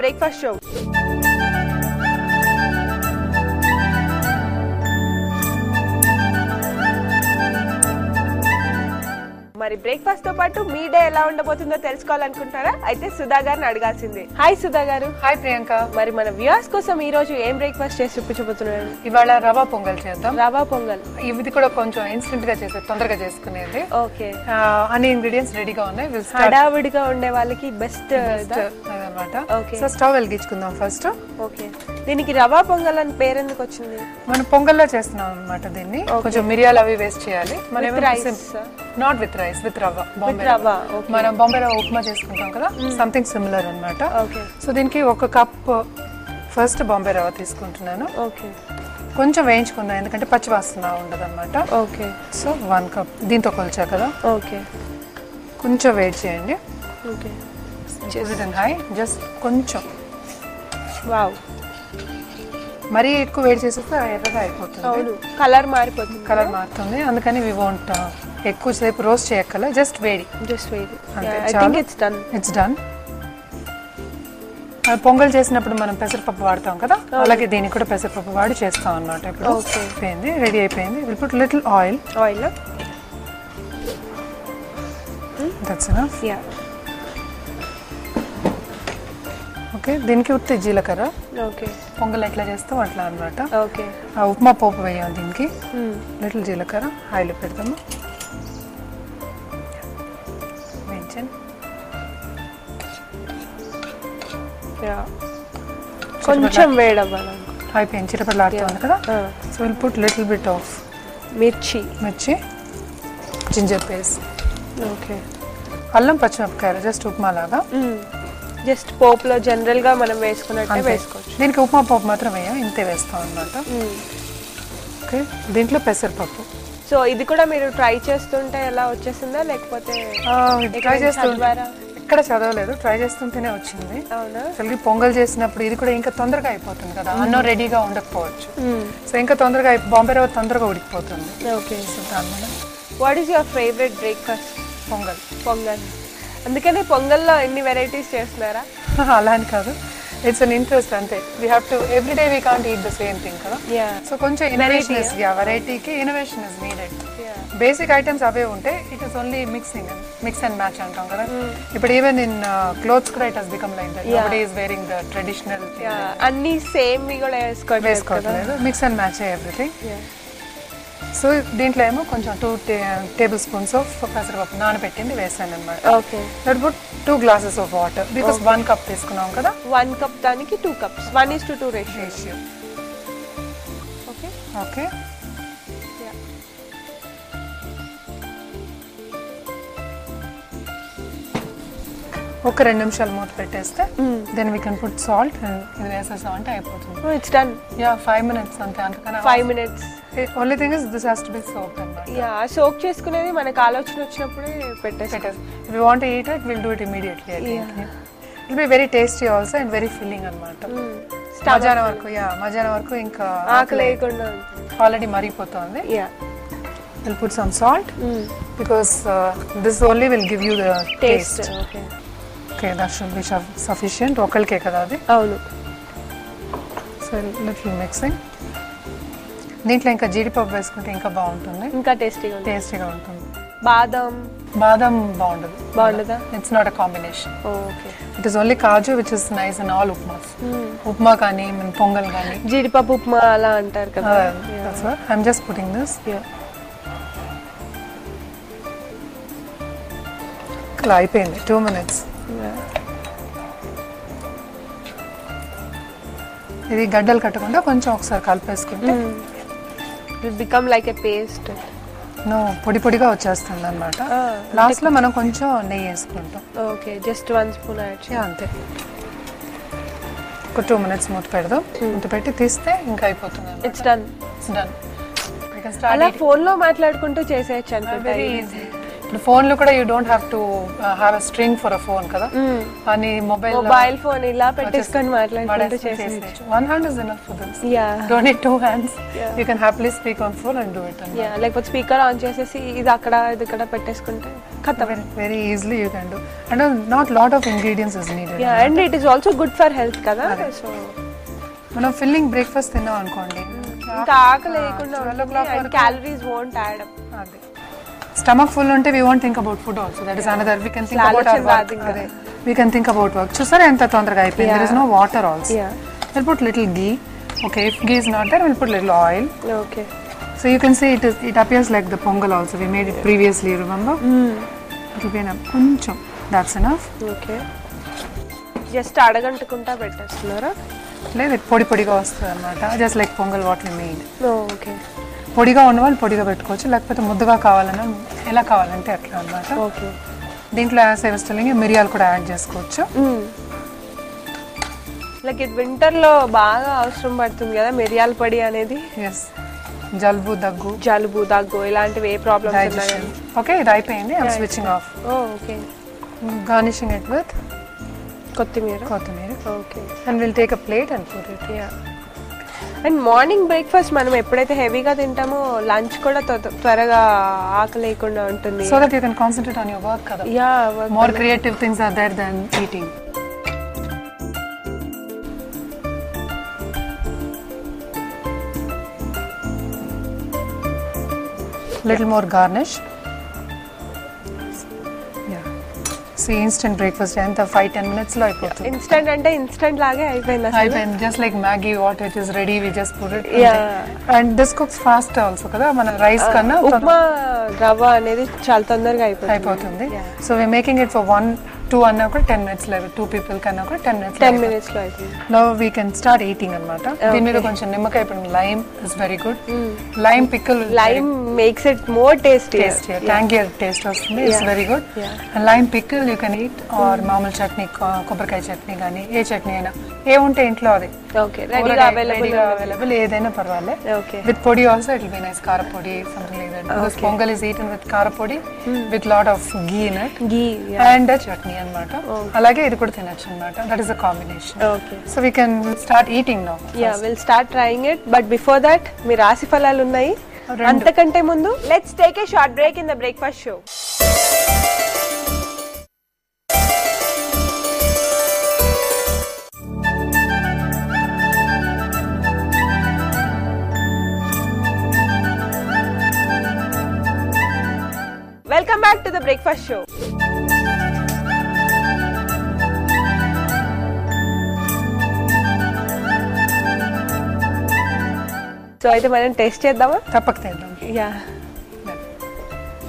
Breakfast show. మరి breakfast తో పాటు మీ డే ఎలా ఉండబోతుందో తెలుసుకోవాలనుకుంటారా? అయితే సుధా గారిని అడగాల్సిందే. హాయ్ సుధా గారు. హాయ్ ప్రియాంక. మరి మన వ్యూవర్స్ కోసం ఈ రోజు ఏం బ్రేక్ఫాస్ట్ చేసి చూపించబోతున్నారు? ఇవాళ రవా పొంగల్ చేద్దాం. రవా పొంగల్ ఇది కూడా కొంచెం ఇన్స్టెంట్ గా చేసే, తొందరగా చేసుకునేది. ఓకే, అన్ని ఇంగ్రీడియంట్స్ రెడీగా ఉన్నాయి. హడావిడిగా ఉండే వాళ్ళకి బెస్ట్ అన్నమాట. ఓకే, సో స్టవ్ వెలిగించుకుందాం ఫస్ట్. ఓకే, దీనికి రవా పొంగల్ అని పేరు ఎందుకు వచ్చింది? మనం పొంగల్లో చేస్తున్నాం అన్నమాట. దీన్ని కొంచెం మిరియాలు అవి వేస్ట్ చేయాలి. నాట్ విత్ రైస్, విత్ రవ్వ. మనం బాంబే రవ్వ ఉప్మా చేసుకుంటాం కదా, సంథింగ్ సిమిలర్ అన్నమాట. సో దీనికి 1 కప్ ఫస్ట్ బాంబే రవ్వ తీసుకుంటున్నాను. ఓకే, కొంచెం వేయించుకుందాం ఎందుకంటే పచ్చి వాసన ఉండదు అన్నమాట. ఓకే, సో 1 కప్ దీంతో కొలిచా కదా. ఓకే, కొంచెం వేడి చేయండి. ఓకే, హై, జస్ట్ కొంచెం. వావ్, మరీ ఎక్కువ వేడి చేసేస్తే ఎర్రగా అయిపోతుంది. అవును, కలర్ మారిపోతుంది. కలర్ మారుతుంది, అందుకని వి వాంట్ ఎక్కువసేపు రోస్ట్ చేయక్కల, జస్ట్ వేడి. It's done. పొంగల్ చేసినప్పుడు మనం పెసరపప్పు వాడతాం కదా, అలాగే దీనికి కూడా పెసరపప్పు వాడి చేస్తాం అన్నమాట. ఇప్పుడు అయిపోయింది, రెడీ అయిపోయింది. Will put little oil. That's enough. Okay, దీనికి ఉత్తి జీలకర్ర. ఓకే, పొంగల్ ఎట్లా చేస్తాం అట్లా అన్నమాట. ఓకే, ఆ ఉప్మా పోపు వేయాలి దీనికి. లిటిల్ జీలకర్ర ఆయిల్ పెడతాము. వేయించండి. కొంచెం వేడవ్వాలి. అయిపోయింది, చిరపట్లాడుతుంది కదా. So will put little bit of మిర్చి, జింజర్ పేస్ట్. ఓకే, అల్లం పచ్చిమిరపకాయలు జస్ట్ ఉప్మా లాగా. జస్ట్ పోపులో జనరల్ గా మనం వేసుకున్నట్టే వేసుకోవచ్చు. దీనికి ఉప్మా పోపు మాత్రం వేయం, ఇంతే వేస్తాం అన్నమాట. ఓకే, దీంట్లో పెసరపప్పు. సో ఇది కూడా మీరు ట్రై చేస్తుంటే ఎలా వచ్చేసిందా, లేకపోతే ట్రై చేస్తుంటారా? ఎక్కడ చదవలేదు, ట్రై చేస్తుంటేనే వచ్చింది. అవునా? అసలు పొంగల్ చేసినప్పుడు ఇది కూడా ఇంకా తొందరగా అయిపోతుంది కదా, అన్నం రెడీగా ఉండకపోవచ్చు. సో ఇంకా తొందరగా బాంబే రవ్వ తొందరగా ఉడికిపోతుంది. Okay, what is your favourite breakfast? Pongal. అందుకనే పొంగల్లో ఎన్ని వెరైటీస్ చేస్తున్నారా? అలా అని కాదు, ఇట్స్ అన్ ఇంట్రెస్ట్ అంతే. We have to every day we can't eat the same thing కదా. సో కొంచెం ఇన్నోవేషన్ ఇస్, వెరైటీకి innovation is needed. Basic items అవే ఉంటాయి, it is only mix and match అంటాం కదా. ఇప్పుడు ఈవెన్ ఇన్ క్లోత్స్ కూడా it has become like that. Nobody is wearing the traditional. అన్ని సేమ్ కూడా వేసుకోవట్లేదు, mix and match everything. So దీంట్లో ఏమో కొంచెం 2 టేబుల్ స్పూన్స్ ఆఫ్ పెసరపప్పు నానబెట్టింది వేసాను అనమాట. Okay, that boot 2 glasses of water, because 1 cup తీసుకున్నాం కదా. 1 కప్ దానికి 2 కప్స్, 1:2 రేషియో. ఓకే, ఓకే, ఒక 2 నిమిషాలు మూత పెట్టేస్తే then we can put salt. ఇది వేసేసాం అంటే అయిపోతుంది. It's done. 5 minutes అంతే, అంతకన్నా 5 minutes. Only thing is this has to be soaked అన్నమాట. సోక్ చేసుకునేది మనకు ఆలోచన వచ్చినప్పుడే పెట్టేసి. If you want to eat it, will do it immediately. It be very tasty also and very filling అన్నమాట. మధ్యాహ్నం వరకు ఇంకా ఆకలి లేకుండా ఆల్రెడీ మరిగిపోతుంది. Will put some salt because this only will give you the taste. Okay, that should be sufficient. ఒకరికే కదా అది. అవును. So little mixing. దీంట్లో ఇంకా జీడిపప్పు వేసుకుంటే ఇంకా బాగుంటుంది, ఇంకా టేస్టీగా ఉంటుంది. బాదం బాగుండదా? It's not a combination. Okay, it is only kaju which is nice in all upmas. Upma కానీ పొంగల్ కానీ జీడిపప్పు ఉప్మా అలా అంటారు కదా. I'm just putting this. అలా అయిపోయింది. 2 minutes. ఇది గడ్డలు కట్టకుండా కొంచెం ఒకసారి కలిపేసుకుంటే it become like a paste. పొడి పొడిగా వచ్చేస్తుంది అనమాట. లాస్ట్ లో మనం కొంచెం నెయ్యి వేసుకుంటాం. ఓకే, జస్ట్ 1 స్పూన్ అంతే. ఒక 2 minutes మూత పెడదాం. మూత పెట్టి తీస్తే ఇంకా అయిపోతుంది. It's done. అలా ఫోన్ లో మాట్లాడుకుంటూ చేసేయచ్చు అనుకుంటా. ఇప్పుడు ఫోన్ లో కూడా you don't have to have a string for a phone కదా, అని మొబైల్ ఫోన్ ఇలా పెట్టేసుకొని మాట్లాడుకుంటూ చేసేయచ్చు. One hand is enough for this. Yeah. Don't need two hands. Yeah. You can happily speak on phone and do it. Yeah, లేకపోతే speaker on చేసేసి ఇది అక్కడ ఇది ఇక్కడ పెట్టేసుకుంటే ఖతం. Very easily you can do. And not lot of ingredients is needed. Yeah, and it is also good for health కదా. So మనం ఫిల్లింగ్ బ్రేక్ఫాస్ట్ తిన్నాం అనుకోండి, ఇంకా ఆకలి లేకుండా ఉంటుంది, క్యాలరీస్ వోంట్ యాడ్ అప్. అదే స్టమక్ ఫుల్ ఉంటే we won't think about food also. That is another. We can think about our work. అదే we can think about work. చూసారా ఎంత తొందరగా అయిపోయింది. There is no water also. Yeah. We'll put little ghee. Okay, if ghee is not there, we'll put little oil. Okay. So you can see it appears like the pongal also. We made it previously, remember? It will be enough. కొంచెం. That's enough. Okay. Just అడగంటుకుంటా పెట్టేస్తున్నారా? లేదు, పొడి పొడిగా వస్తుంది అనమాట. Just like pongal what we made. Okay. పొడిగా ఉన్న వాళ్ళు పొడిగా పెట్టుకోవచ్చు, లేకపోతే ముద్దగా కావాలన్నా ఎలా కావాలంటే అట్లా అనమాట. ఓకే. దీంట్లో యాసేవస్టలింగ్ మిరియాలు కూడా యాడ్ చేసుకోవచ్చు. లైక్ ఇది వింటర్ లో బాగా అవసరం పడుతుంది కదా మిరియాల పొడి అనేది. ఎస్, జలుబు దగ్గు ఇలాంటివి ఏ ప్రాబ్లమ్స్ ఉన్నాయి. ఓకే, ఇది అయిపోయింది. I'm switching off. Okay. Garnishing it with kothimeera. Okay. And will take a plate and put it. Yeah. And morning breakfast మనం ఎప్పుడైతే హెవీగా తింటామో లంచ్ కూడా త్వరగా ఆకలి లేకుండా ఉంటుంది. So that you can concentrate on your work కదా. Yeah, more creative things are there then eating. Little more garnish. Yeah. See, instant breakfast and 5-10 minutes lo అయిపోతుంది. ఇన్స్టంట్ అంటే ఇన్స్టంట్ లాగే అయిపోయింది అసలు. అయిపోయింది. Just like Maggi, what it is ready, we just put it. Yeah. And this cooks fast also కదా, మన rice కన్నా ఉప్మా రవ్వ అనేది చాలా తొందరగా అయిపోతుంది. So we're making it for 1-2 అన్నా కూడా 10 minutes లో, 2 people కన్నా కూడా 10 minutes. 10 minutes లో అయిపోయింది. Now we can start eating అన్నమాట. దీని మీద కొంచెం నిమ్మకాయ పిండి, lime is very good. Lime pickle. Lime makes it more tastier. Tangier taste వస్తుంది. It's very good. And lime pickle you can eat or మామూలు చట్నీ, కొబ్బరికాయ చట్నీ కానీ ఏ చట్నీ అయినా ఏ ఉంటే ఇంట్లో అది. Okay, రెడీగా అవైలబుల్ ఏదైనా పర్వాలే. Okay. With పొడి also it will be nice, కార పొడి, something like that. Because pongal is eaten with కార పొడి with lot of ghee in it. And chutney అన్నమాట. అలాగే ఇది కూడా తినొచ్చు అన్నమాట. That is a combination. Okay. So we can start eating now. Yeah, we'll start trying it. But before that, మీ రాశి ఫలాలు ఉన్నాయి. అంతకంటే ముందు let's take a short break in the breakfast show. Welcome back to the breakfast show. So అయితే మనం test చేద్దామా? తప్పక చేద్దాం. యా.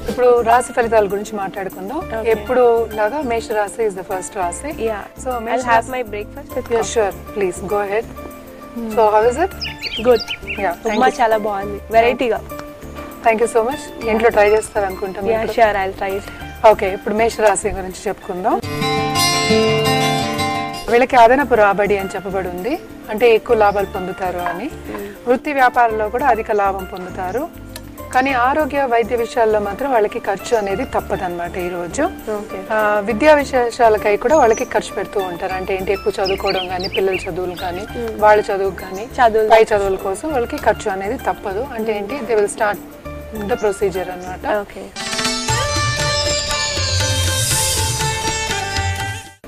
ఇప్పుడు రాశి ఫలితాల గురించి మాట్లాడుకుందాం. ఎప్పుడు లాగా మేష రాశి ఇస్ ద ఫస్ట్ రాశి. Yeah. So I'll have my breakfast with you. Yeah, sure. Please go ahead. So how is it? Good. Yeah. Upma చాలా బాగుంది, వెరైటీగా. Thank you so much. ఇంట్లో ట్రై చేస్తారు అనుకుంటాం. Yeah, sure, I'll try it. Okay, ఇప్పుడు మేష రాశి గురించి చెప్పుకుందాం. వీళ్ళకి అదనపు రాబడి అని చెప్పబడి ఉంది, అంటే ఎక్కువ లాభాలు పొందుతారు అని. వృత్తి వ్యాపారంలో కూడా అధిక లాభం పొందుతారు. కానీ ఆరోగ్య వైద్య విషయాల్లో మాత్రం వాళ్ళకి ఖర్చు అనేది తప్పదన్నమాట. ఈ రోజు విద్యా విశేషాలకై కూడా వాళ్ళకి ఖర్చు పెడుతూ ఉంటారు. అంటే ఏంటి, ఎక్కువ చదువుకోవడం కానీ, పిల్లల చదువులు కానీ, వాళ్ళ చదువుకు కానీ, పై చదువుల కోసం వాళ్ళకి ఖర్చు అనేది తప్పదు. అంటే ఏంటి, they will start the procedure అన్నమాట.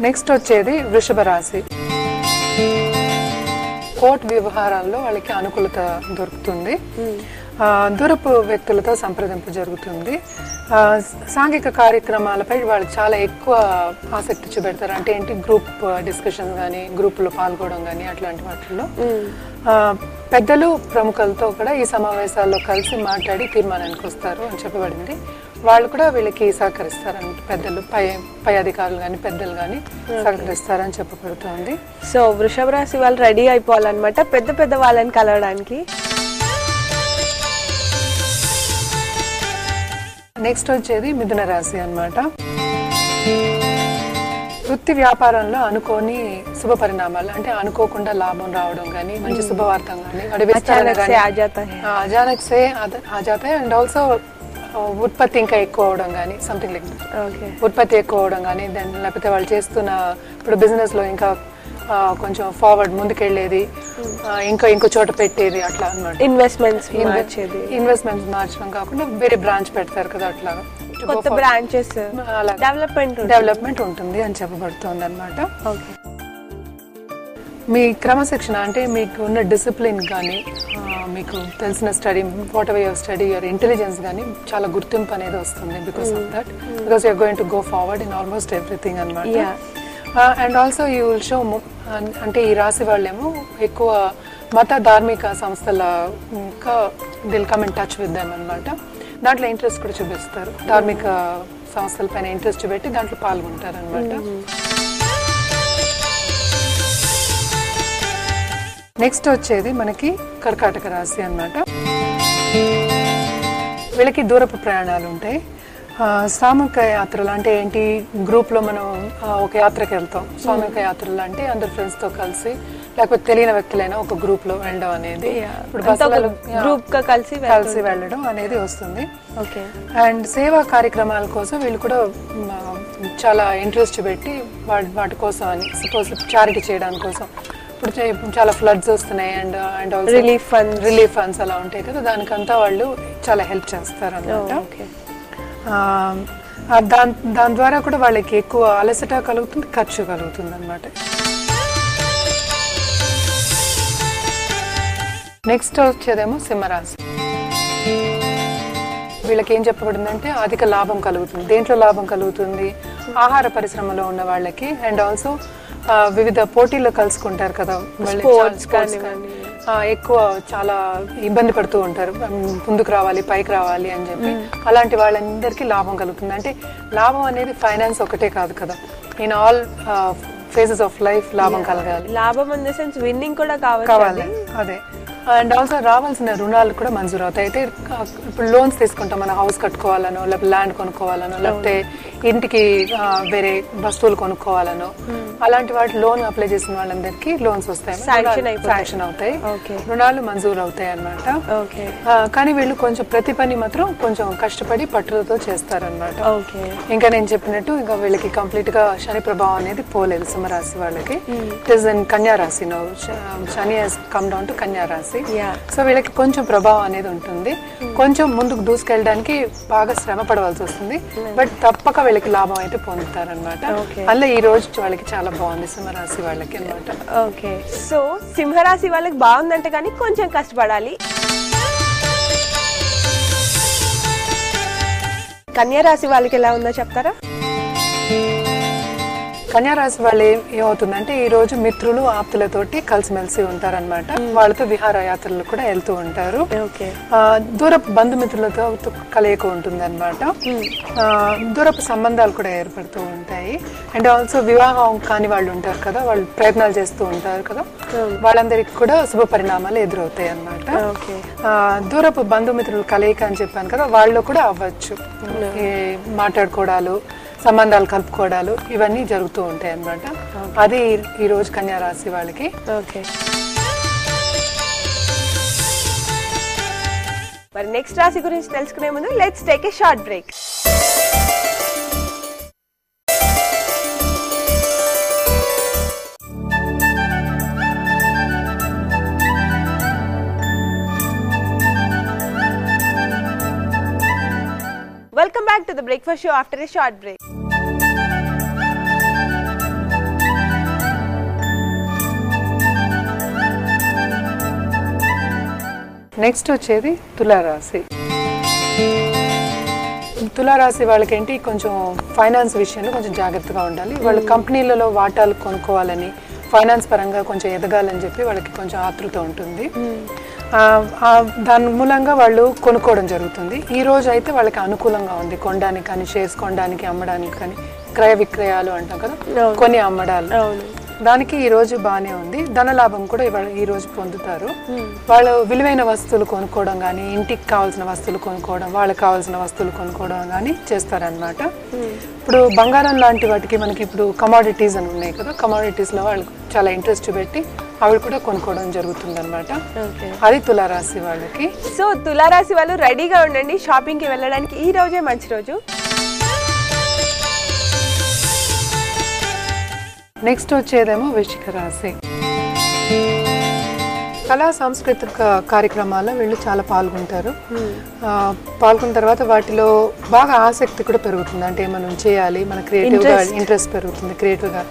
నెక్స్ట్ వచ్చేది వృషభ రాశి. కోర్టు వ్యవహారాల్లో వాళ్ళకి అనుకూలత దొరుకుతుంది. దూరపు వ్యక్తులతో సంప్రదింపు జరుగుతుంది. సాంఘిక కార్యక్రమాలపై వాళ్ళు చాలా ఎక్కువ ఆసక్తి చూపెడతారు. అంటే ఏంటి, గ్రూప్ డిస్కషన్ కానీ, గ్రూపులో పాల్గొనడం కానీ, అట్లాంటి వాటిల్లో పెద్దలు ప్రముఖులతో కూడా ఈ సమావేశాల్లో కలిసి మాట్లాడి తీర్మానానికి వస్తారు అని చెప్పబడింది. వాళ్ళు కూడా వీళ్ళకి సహకరిస్తారని, పెద్దలు పై అధికారులు కానీ, పెద్దలు కానీ సహకరిస్తారని చెప్పబడుతుంది. సో వృషభ రాశి వాళ్ళు రెడీ అయిపోవాలన్నమాట పెద్ద పెద్ద వాళ్ళని కలవడానికి. నెక్స్ట్ వచ్చేది మిథున రాశి అన్నమాట. వృత్తి వ్యాపారంలో అనుకోని శుభ పరిణామాలు, అంటే అనుకోకుండా లాభం రావడం కానీ, మంచి శుభవార్త కానీ, అచానక్ సే ఆ జాతే అండ్ ఆల్సో ఉత్పత్తి ఇంకా ఎక్కువ అవడం కానీ సంథింగ్ లైక్ ఉత్పత్తి ఎక్కువ అవడం కానీ దాని లేకపోతే వాళ్ళు చేస్తున్న ఇప్పుడు బిజినెస్లో ఇంకా కొంచెం ఫార్వర్డ్ ముందుకెళ్ళేది ఇంకో చోట పెట్టేది అట్లా అనమాట. ఇన్వెస్ట్మెంట్స్ మార్చడం కాకుండా వేరే బ్రాంచ్ పెడతారు కదా, అట్లా కొత్త బ్రాంచెస్ డెవలప్మెంట్ ఉంటుంది అని చెప్పబడుతుంది అనమాట. మీ క్రమశిక్షణ అంటే మీకు ఉన్న డిసిప్లిన్ కానీ మీకు తెలిసిన study whatever your study your intelligence కానీ చాలా గుర్తింపు అనేది వస్తుంది because of that, because you're going to go forward in almost everything అనమాట. And also you will show అంటే ఈ రాశి వాళ్ళేమో ఎక్కువ మత ధార్మిక సంస్థల ఇంకా they'll come in touch with them అనమాట. దాంట్లో ఇంట్రెస్ట్ కూడా చూపిస్తారు, ధార్మిక సంస్థల పైన ఇంట్రెస్ట్ చూపెట్టి దాంట్లో పాల్గొంటారు అనమాట. నెక్స్ట్ వచ్చేది మనకి కర్కాటక రాశి అన్నమాట. వీళ్ళకి దూరపు ప్రయాణాలు ఉంటాయి. సామూహిక యాత్రలు అంటే ఏంటి, గ్రూప్లో మనం ఒక యాత్రకి వెళ్తాం. సామూహిక యాత్రలు అంటే అందరు ఫ్రెండ్స్తో కలిసి లేకపోతే తెలియని వ్యక్తులైనా ఒక గ్రూప్లో వెళ్ళడం అనేది, ఇప్పుడు బస్సులలో కలిసి వెళ్ళడం అనేది వస్తుంది. అండ్ సేవా కార్యక్రమాల కోసం వీళ్ళు కూడా చాలా ఇంట్రెస్ట్ పెట్టి వాటి కోసం అని, సపోజ్ చారిటీ చేయడానికి కోసం. ఇప్పుడు చాలా ఫ్లడ్స్ వస్తున్నాయి అండ్ ఆల్సో రిలీఫ్ ఫండ్స్ అలా ఉంటాయి కదా, దానికంతా వాళ్ళు చాలా హెల్ప్ చేస్తారు అన్నమాట. దాని ద్వారా కూడా వాళ్ళకి ఎక్కువ అలసట కలుగుతుంది, ఖర్చు కలుగుతుంది అనమాట. నెక్స్ట్ వచ్చేదేమో సింహరాశి. వీళ్ళకి ఏం చెప్పబడిందంటే అధిక లాభం కలుగుతుంది. దేంట్లో లాభం కలుగుతుంది? ఆహార పరిశ్రమలో ఉన్న వాళ్ళకి అండ్ ఆల్సో వివిధ పోటీల్లో కలుసుకుంటారు కదా, ఎక్కువ చాలా ఇబ్బంది పడుతూ ఉంటారు, ముందుకు రావాలి పైకి రావాలి అని చెప్పి. అలాంటి వాళ్ళందరికీ లాభం కలుగుతుంది. అంటే లాభం అనేది ఫైనాన్స్ ఒకటే కాదు కదా, in all phases of life లాభం కలగాలి. లాభం ఇన్ ద సెన్స్ విన్నింగ్ కూడా కావాలి. అదే. అండ్ ఆల్సో రావాల్సిన రుణాలు కూడా మంజూరు అవుతాయి. అయితే ఇప్పుడు లోన్స్ తీసుకుంటాం, మన హౌస్ కట్టుకోవాలనో లేకపోతే ల్యాండ్ కొనుక్కోవాలనో లేకపోతే ఇంటికి వేరే వస్తువులు కొనుక్కోవాలనో అలాంటి వాటి లోన్ అప్లై చేసిన వాళ్ళందరికీ లోన్స్ వస్తాయి, శాంక్షన్ అవుతాయి, రుణాలు మంజూరు అవుతాయి అన్నమాట. కానీ వీళ్ళు కొంచెం ప్రతి పని మాత్రం కొంచెం కష్టపడి పట్టుదలతో చేస్తారనమాట. ఇంకా నేను చెప్పినట్టు ఇంకా వీళ్ళకి కంప్లీట్ గా శని ప్రభావం అనేది పోలేదు సింహరాశి వాళ్ళకి. ఇట్ ఇస్ ఇన్ కన్యా రాశి now, Shani has come down to కన్యా రాశి. సో వీళ్ళకి కొంచెం ప్రభావం అనేది ఉంటుంది, కొంచెం ముందుకు దూసుకెళ్ళడానికి బాగా శ్రమ పడవలసి వస్తుంది, బట్ తప్పక వీళ్ళకి లాభం అయితే పొందుతారనమాట. అలా ఈ రోజు వాళ్ళకి చాలా బాగుంది సింహరాశి వాళ్ళకి అనమాట. ఓకే, సో సింహరాశి వాళ్ళకి బాగుందంటే కానీ కొంచెం కష్టపడాలి. కన్యా రాశి వాళ్ళకి ఎలా ఉందో చెప్తారా? కన్యారాశి వాళ్ళు ఏమవుతుందంటే ఈ రోజు మిత్రులు ఆప్తులతోటి కలిసిమెలిసి ఉంటారనమాట. వాళ్ళతో విహారయాత్రలు కూడా వెళ్తూ ఉంటారు. దూరపు బంధుమిత్రులతో కలయిక ఉంటుంది అనమాట. దూరపు సంబంధాలు కూడా ఏర్పడుతూ ఉంటాయి. అండ్ ఆల్సో వివాహం కాని వాళ్ళు ఉంటారు కదా, వాళ్ళు ప్రయత్నాలు చేస్తూ ఉంటారు కదా, వాళ్ళందరికీ కూడా శుభ పరిణామాలు ఎదురవుతాయి అనమాట. దూరపు బంధుమిత్రులు కలయిక అని చెప్పాను కదా, వాళ్ళు కూడా అవ్వచ్చు, మాట్లాడుకోవడాలు, సంబంధాలు కలుపుకోవడాలు ఇవన్నీ జరుగుతూ ఉంటాయి అన్నమాట. అది ఈ రోజు కన్యా రాశి వాళ్ళకి. మరి నెక్స్ట్ రాశి గురించి తెలుసుకునే ముందు let's take a short break. Welcome back to the breakfast show after a short break. Next వచ్చేది తులారాశి. తులారాశి వాళ్ళకేంటి కొంచెం ఫైనాన్స్ విషయంలో కొంచెం జాగ్రత్తగా ఉండాలి. వాళ్ళు కంపెనీలలో వాటాలు కొనుక్కోవాలని, ఫైనాన్స్ పరంగా కొంచెం ఎదగాలని చెప్పి వాళ్ళకి కొంచెం ఆతృత ఉంటుంది. దాని మూలంగా వాళ్ళు కొనుక్కోవడం జరుగుతుంది. ఈ రోజు అయితే వాళ్ళకి అనుకూలంగా ఉంది, కొనడానికి కానీ, షేర్స్ కొనడానికి, అమ్మడానికి కానీ, క్రయ విక్రయాలు అంటాం కదా, కొని అమ్మడాలు, దానికి ఈ రోజు బాగానే ఉంది. ధనలాభం కూడా ఈ రోజు పొందుతారు. వాళ్ళు విలువైన వస్తువులు కొనుక్కోవడం కానీ, ఇంటికి కావాల్సిన వస్తువులు కొనుక్కోవడం, వాళ్ళకి కావాల్సిన వస్తువులు కొనుక్కోవడం కానీ చేస్తారనమాట. ఇప్పుడు బంగారం లాంటి వాటికి మనకి ఇప్పుడు కమోడిటీస్ అని ఉన్నాయి కదా, కమోడిటీస్లో వాళ్ళు చాలా ఇంట్రెస్ట్ పెట్టి అవి కూడా కొనుక్కోవడం జరుగుతుంది అనమాట. అది తులారాశి వాళ్ళకి. సో తులారాశి వాళ్ళు రెడీగా ఉండండి షాపింగ్కి వెళ్ళడానికి, ఈ రోజే మంచి రోజు. నెక్స్ట్ వచ్చేదేమో వృశ్చిక రాశి. కళా సాంస్కృతిక కార్యక్రమాల్లో వీళ్ళు చాలా పాల్గొంటారు. పాల్గొన్న తర్వాత వాటిలో బాగా ఆసక్తి కూడా పెరుగుతుంది. అంటే మనం చేయాలి, మన క్రియేటివ్గా ఇంట్రెస్ట్ పెరుగుతుంది. క్రియేటివ్గా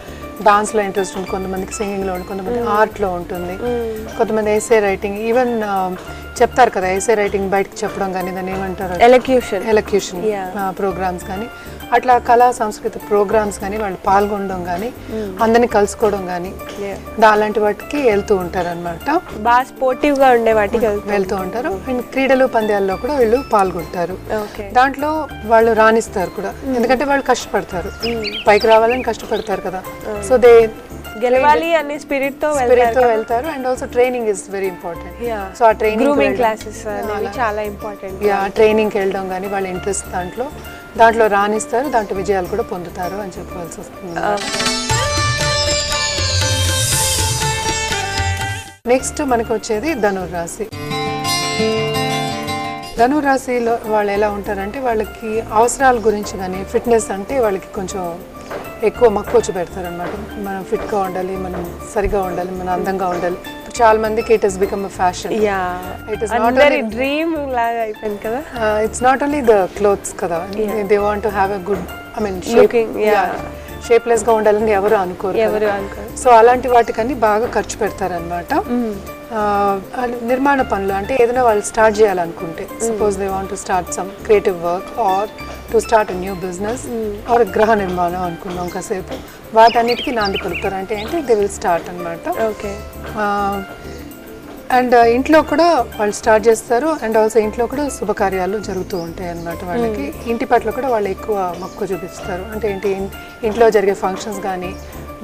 డాన్స్లో ఇంట్రెస్ట్ ఉంటుంది, కొంతమందికి సింగింగ్లో ఉంటుంది, కొంతమంది ఆర్ట్లో ఉంటుంది, కొంతమంది ఎస్సే రైటింగ్, ఈవెన్ చెప్తారు కదా ఎస్సే రైటింగ్ బయటకు చెప్పడం కానీ దాన్ని ఏమంటారు ఎలక్యూషన్ ప్రోగ్రామ్స్ కానీ అట్లా కళా సాంస్కృతిక ప్రోగ్రామ్స్ కానీ వాళ్ళు పాల్గొనడం కానీ అందరినీ కలుసుకోవడం కానీ అలాంటి వాటికి వెళ్తూ ఉంటారు అనమాట. బాగా స్పోర్టివ్గా ఉండే వాటికి వెళ్తూ ఉంటారు. అండ్ క్రీడలు పంద్యాల్లో కూడా వీళ్ళు పాల్గొంటారు. దాంట్లో వాళ్ళు రాణిస్తారు కూడా, ఎందుకంటే వాళ్ళు కష్టపడతారు, పైకి రావాలని కష్టపడతారు కదా. సో దే గెలవాలి అనే స్పిరిట్ తో వెళ్తారు. And also training is very important. So ఆ గ్రూమింగ్ క్లాసెస్ అనేవి చాలా ఇంపార్టెంట్. ట్రైనింగ్కి వెళ్ళడం కానీ వాళ్ళ ఇంట్రెస్ట్ దాంట్లో రాణిస్తారు, దాంట్లో విజయాలు కూడా పొందుతారు అని చెప్పవలసి వస్తుంది. నెక్స్ట్ మనకు వచ్చేది ధనుర్రాశి. ధనుర్రాశిలో వాళ్ళు ఎలా ఉంటారంటే వాళ్ళకి అవసరాల గురించి కానీ ఫిట్నెస్ అంటే వాళ్ళకి కొంచెం ఎక్కువ మక్కువ పెడతారు అనమాట. మనం ఫిట్గా ఉండాలి, మనం సరిగా ఉండాలి, మనం అందంగా ఉండాలి. చాలా మందికి it has become a fashion. Dream లాగా అయిపోయింది కదా. It's not only the clothes కదా, they want to have a good shapeless గా ఉండాలని ఎవరు అనుకోరు. సో అలాంటి వాటికన్నీ బాగా ఖర్చు పెడతారనమాట. నిర్మాణ పనులు అంటే ఏదైనా వాళ్ళు స్టార్ట్ చేయాలనుకుంటే, suppose they want to start some creative work or to start a new business are గృహ నిర్మాణం అనుకున్నాం కాసేపు, వాటన్నిటికీ నాంది పలుకుతారు. అంటే ఏంటి, దే విల్ స్టార్ట్ అనమాట. అండ్ ఇంట్లో కూడా వాళ్ళు స్టార్ట్ చేస్తారు. అండ్ ఆల్సో ఇంట్లో కూడా శుభకార్యాలు జరుగుతూ ఉంటాయి అన్నమాట. వాళ్ళకి ఇంటి పట్ల కూడా వాళ్ళు ఎక్కువ మక్కువ చూపిస్తారు. అంటే ఏంటి, ఇంట్లో జరిగే ఫంక్షన్స్ కానీ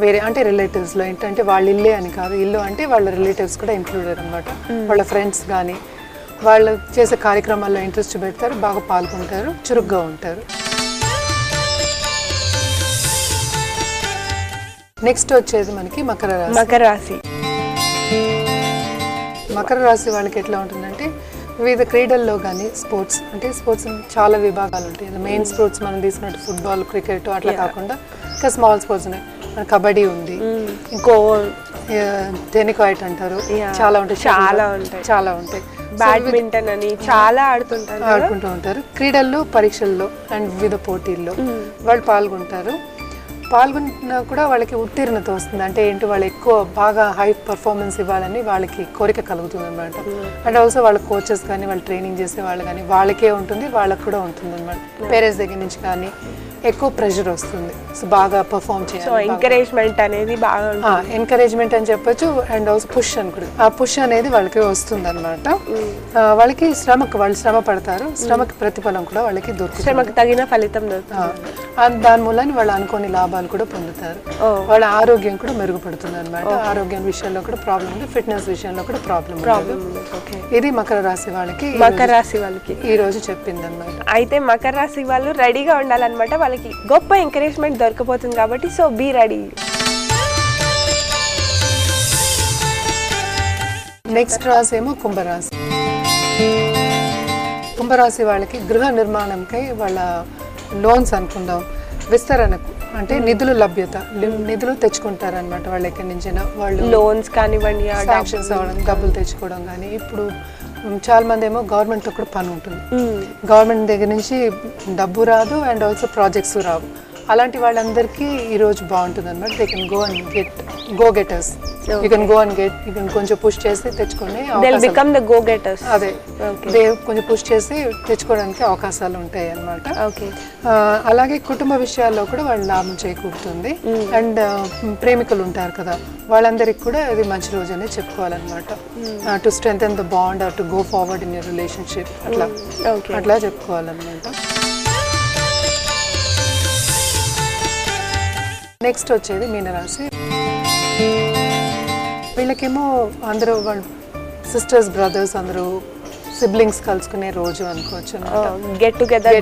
వేరే అంటే రిలేటివ్స్లో ఏంటంటే వాళ్ళ ఇల్లే అని కాదు, ఇల్లు అంటే వాళ్ళ రిలేటివ్స్ కూడా ఇంక్లూడెడ్ అనమాట. వాళ్ళ ఫ్రెండ్స్ కానీ వాళ్ళు చేసే కార్యక్రమాల్లో ఇంట్రెస్ట్ పెడతారు, బాగా పాల్గొంటారు, చురుగ్గా ఉంటారు. నెక్స్ట్ వచ్చేది మనకి మకర రాశి. మకర రాశి వాళ్ళకి ఎట్లా ఉంటుందంటే వివిధ క్రీడల్లో కానీ స్పోర్ట్స్ చాలా విభాగాలు ఉంటాయి. మెయిన్ స్పోర్ట్స్ మనం తీసుకున్నట్టు ఫుట్బాల్, క్రికెట్ అట్లా కాకుండా ఇంకా స్మాల్ స్పోర్ట్స్ ఉన్నాయి. కబడ్డీ ఉంది, ఇంకో టెనికాయిట్ అంటారు, చాలా ఉంటాయి. బ్యాడ్మింటన్ అని చాలా ఆడుకుంటూ ఉంటారు. క్రీడల్లో, పరీక్షల్లో అండ్ వివిధ పోటీల్లో వాళ్ళు పాల్గొన్నా కూడా వాళ్ళకి ఉత్తీర్ణత వస్తుంది. అంటే ఏంటి, వాళ్ళు ఎక్కువ బాగా హై పర్ఫార్మెన్స్ ఇవ్వాలని వాళ్ళకి కోరిక కలుగుతుంది అనమాట. అండ్ ఆల్సో వాళ్ళ కోచెస్ కానీ వాళ్ళు ట్రైనింగ్ చేసే వాళ్ళు కానీ వాళ్ళకే ఉంటుంది, వాళ్ళకి కూడా ఉంటుంది అనమాట. పేరెంట్స్ దగ్గర నుంచి కానీ ఎక్కువ ప్రెషర్ వస్తుంది. సో బాగా పర్ఫామ్ చేయాలి, ఎంకరేజ్మెంట్ అనేది బాగా ఎంకరేజ్మెంట్ అని చెప్పొచ్చు. అండ్ ఆల్సో పుష్ అని కూడా, ఆ పుష్ అనేది వాళ్ళకి వస్తుంది అనమాట. వాళ్ళకి వాళ్ళు శ్రమ పడతారు, శ్రమకి ప్రతిఫలం కూడా వాళ్ళకి దొరుకుతుంది, శ్రమకి తగిన ఫలితం దొరుకుతుంది. దాని మూలాన్ని వాళ్ళు అనుకోని లాభాలు కూడా పొందుతారు. వాళ్ళ ఆరోగ్యం కూడా మెరుగుపడుతుంది అనమాట. ఆరోగ్యం విషయంలో కూడా ప్రాబ్లం ఉంది, ఫిట్నెస్ విషయంలో కూడా ప్రాబ్లం. ఇది మకర రాశి వాళ్ళకి ఈ రోజు చెప్పింది అనమాట. అయితే మకర రాశి వాళ్ళు రెడీగా ఉండాలన్నమాట. వాళ్ళకి గొప్ప ఎంకరేజ్మెంట్ దొరకపోతుంది కాబట్టి, సో బీ రెడీ. నెక్స్ట్ రాశి ఏమో కుంభరాశి వాళ్ళకి గృహ నిర్మాణంకై వాళ్ళ లోన్స్ అనుకుందాం, విస్తరణకు అంటే నిధులు లభ్యత, నిధులు తెచ్చుకుంటారనమాట. వాళ్ళు ఎక్కడి నుంచైనా వాళ్ళు లోన్స్ కానివ్వండి, శాంక్షన్స్ అవ్వడం, డబ్బులు తెచ్చుకోవడం కానీ. ఇప్పుడు చాలా మంది ఏమో గవర్నమెంట్తో కూడా పని ఉంటుంది, గవర్నమెంట్ దగ్గర నుంచి డబ్బు రాదు అండ్ ఆల్సో ప్రాజెక్ట్స్ రావు. అలాంటి వాళ్ళందరికీ ఈరోజు బాగుంటుంది అనమాట. They can go getters. You can go and get, you can కొంచెం పుష్ చేసి తెచ్చుకునే అదే కొంచెం పుష్ చేసి తెచ్చుకోవడానికి అవకాశాలు ఉంటాయి అన్నమాట. అలాగే కుటుంబ విషయాల్లో కూడా వాళ్ళు లాభం చేకూరుతుంది. అండ్ ప్రేమికులు ఉంటారు కదా, వాళ్ళందరికీ కూడా ఇది మంచి రోజు అనేది చెప్పుకోవాలన్నమాట. To strengthen the bond or to go forward in your relationship, అట్లా చెప్పుకోవాలన్నమాట. నెక్స్ట్ వచ్చేది మీనరాశి. వీళ్ళకేమో అందరూ వాళ్ళ సిస్టర్స్, బ్రదర్స్ అందరూ సిబ్లింగ్స్ కలుసుకునే రోజు అనుకోవచ్చు అన్నమాట. గెట్ టుగెదర్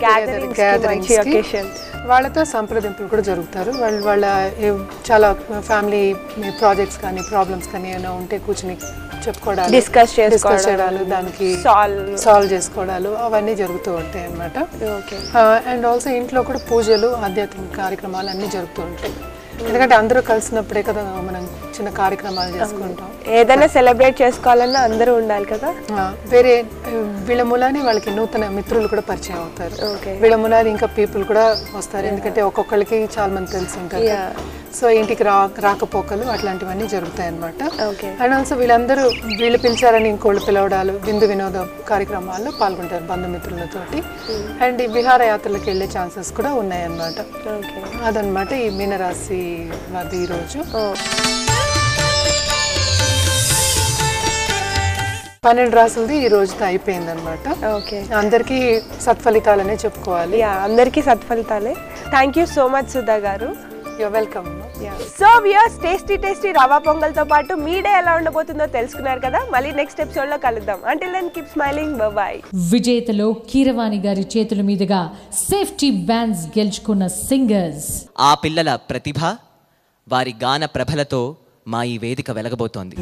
వాళ్ళతో సంప్రదింపులు కూడా జరుగుతారు. వాళ్ళ చాలా ఫ్యామిలీ ప్రాజెక్ట్స్ కానీ ప్రాబ్లమ్స్ కానీ ఏమైనా ఉంటే కూర్చుని చెప్పుకోవడాలు, డిస్కస్ చేయడాలు, దానికి సాల్వ్ చేసుకోవడాలు అవన్నీ జరుగుతూ ఉంటాయి అన్నమాట. అండ్ ఆల్సో ఇంట్లో కూడా పూజలు, ఆధ్యాత్మిక కార్యక్రమాలు అన్నీ జరుగుతూ ఉంటాయి. ఎందుకంటే అందరూ కలిసినప్పుడే కదా మనం చిన్న కార్యక్రమాలు చేసుకుంటాం. ఏదైనా సెలబ్రేట్ చేసుకోవాలన్నా అందరూ ఉండాలి కదా. వేరే వీళ్ళ మూలాన్ని వాళ్ళకి నూతన మిత్రులు కూడా పరిచయం అవుతారు. వీళ్ళ మూలాన్ని ఇంకా పీపుల్ కూడా వస్తారు. ఎందుకంటే ఒక్కొక్కరికి చాలా మంది తెలిసి ఉంటారు. సో ఇంటికి రాకపోకలు అట్లాంటివన్నీ జరుగుతాయి అన్నమాట. అండ్ ఆల్సో వీళ్ళు పిలిచారని ఇంకోళ్ళు పిలవడాలు, విందు వినోద కార్యక్రమాల్లో పాల్గొంటారు బంధుమిత్రులతోటి. అండ్ ఈ విహారయాత్రలకు వెళ్ళే ఛాన్సెస్ కూడా ఉన్నాయన్నమాట. అదనమాట ఈ మీనరాశి వారి ఈ రోజు. 12 రాసులది ఈ రోజుతో అయిపోయింది అనమాట. అందరికీ సత్ఫలితాలనే చెప్పుకోవాలి. అందరికీ సత్ఫలితాలే. Thank you so much Sudha గారు. You're welcome. So viewers, tasty rava పొంగల్తో పాటు మీ డే ఎలా ఉండబోతుందో తెలుసుకున్నారు కదా. మళ్ళీ నెక్స్ట్ ఎపిసోడ్ లో కలుద్దాం. Until then keep smiling. Bye. విజేతలో కీరవాణి గారి చేతుల మీదుగా సేఫ్టీ బ్యాండ్స్ గెలుచుకున్న సింగర్స్. ఆ పిల్లల ప్రతిభ, వారి గాన ప్రభలతో మా ఈ వేదిక వెలగబోతోంది.